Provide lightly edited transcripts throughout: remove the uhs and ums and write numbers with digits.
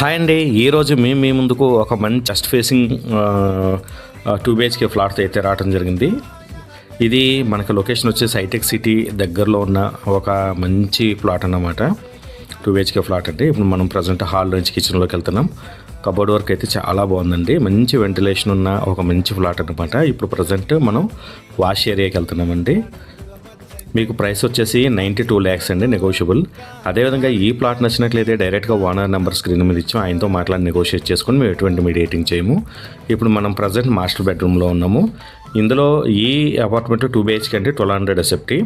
Hi అండి. ఈరోజు మేము మీ ముందుకు ఒక మంచి వెస్ట్ ఫేసింగ్ 2 BHK ఫ్లాట్తో అయితే రావడం జరిగింది. ఇది మనకు లొకేషన్ వచ్చేసి హైటెక్ సిటీ దగ్గరలో ఉన్న ఒక మంచి ప్లాట్ అన్నమాట. 2 BHK ఫ్లాట్ అండి. ఇప్పుడు మనం ప్రజెంట్ హాల్ నుంచి కిచెన్లోకి వెళ్తున్నాం. కబోర్డ్ వర్క్ అయితే చాలా బాగుందండి. మంచి వెంటిలేషన్ ఉన్న ఒక మంచి ఫ్లాట్ అనమాట. ఇప్పుడు ప్రజెంట్ మనం వాష్ ఏరియాకి వెళ్తున్నామండి. మీకు ప్రైస్ వచ్చేసి 92 lakhs అండి, నెగోషియబుల్. అదేవిధంగా ఈ ప్లాట్ నచ్చినట్లయితే డైరెక్ట్గా ఓనర్ నెంబర్ స్క్రీన్ మీద ఇచ్చాం, ఆయనతో మాట్లాడి నెగోషియేట్ చేసుకొని మేము ఎటువంటి మీడియేటింగ్ చేయము. ఇప్పుడు మనం ప్రజెంట్ మాస్టర్ బెడ్రూమ్లో ఉన్నాము. ఇందులో ఈ అపార్ట్మెంట్ 2 BHK అంటే 1200 SFT.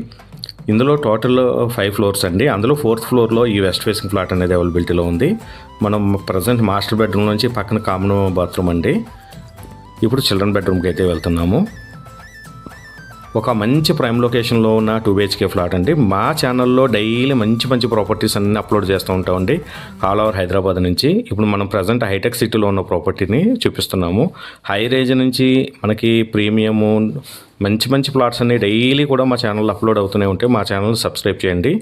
ఇందులో టోటల్ 5 floors అండి. అందులో 4th floorలో ఈ వెస్ట్ ఫేసింగ్ ఫ్లాట్ అనేది అవైలబిలిటీలో ఉంది. మనం ప్రజెంట్ మాస్టర్ బెడ్రూమ్ నుంచి పక్కన కామన్ బాత్రూమ్ అండి. ఇప్పుడు చిల్డ్రన్ బెడ్రూమ్కి అయితే వెళ్తున్నాము. ఒక మంచి ప్రైమ్ లొకేషన్లో ఉన్న 2 BHK ఫ్లాట్ అండి. మా ఛానల్లో డైలీ మంచి ప్రాపర్టీస్ అన్నీ అప్లోడ్ చేస్తూ ఉంటామండి, ఆల్ ఓవర్ హైదరాబాద్ నుంచి. ఇప్పుడు మనం ప్రజెంట్ హైటెక్ సిటీలో ఉన్న ప్రాపర్టీని చూపిస్తున్నాము. హై రేంజ్ నుంచి మనకి ప్రీమియము మంచి ప్లాట్స్ అన్నీ డైలీ కూడా మా ఛానల్లో అప్లోడ్ అవుతూనే ఉంటాయి. మా ఛానల్ సబ్స్క్రైబ్ చేయండి.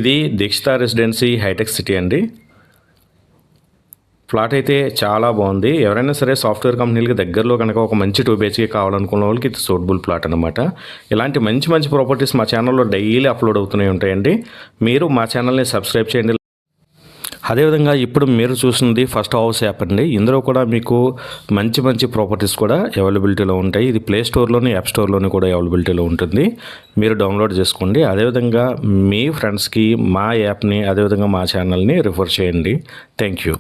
ఇది దీక్షిత రెసిడెన్సీ హైటెక్ సిటీ అండి. ఫ్లాట్ అయితే చాలా బాగుంది. ఎవరైనా సరే సాఫ్ట్వేర్ కంపెనీలకి దగ్గరలో కనుక ఒక మంచి 2 BHK కావాలనుకున్న వాళ్ళకి ఇది సూటబుల్ ప్లాట్ అనమాట. ఇలాంటి మంచి ప్రాపర్టీస్ మా ఛానల్లో డైలీ అప్లోడ్ అవుతూనే ఉంటాయండి. మీరు మా ఛానల్ని సబ్స్క్రైబ్ చేయండి. అదేవిధంగా ఇప్పుడు మీరు చూస్తుంది ఫస్ట్ హౌస్ యాప్ అండి. ఇందులో కూడా మీకు మంచి ప్రాపర్టీస్ కూడా అవైలబిలిటీలో ఉంటాయి. ఇది ప్లే స్టోర్లోని యాప్ స్టోర్లోని కూడా అవైలబిలిటీలో ఉంటుంది. మీరు డౌన్లోడ్ చేసుకోండి. అదేవిధంగా మీ ఫ్రెండ్స్కి మా యాప్ని అదేవిధంగా మా ఛానల్ని రిఫర్ చేయండి. Thank you.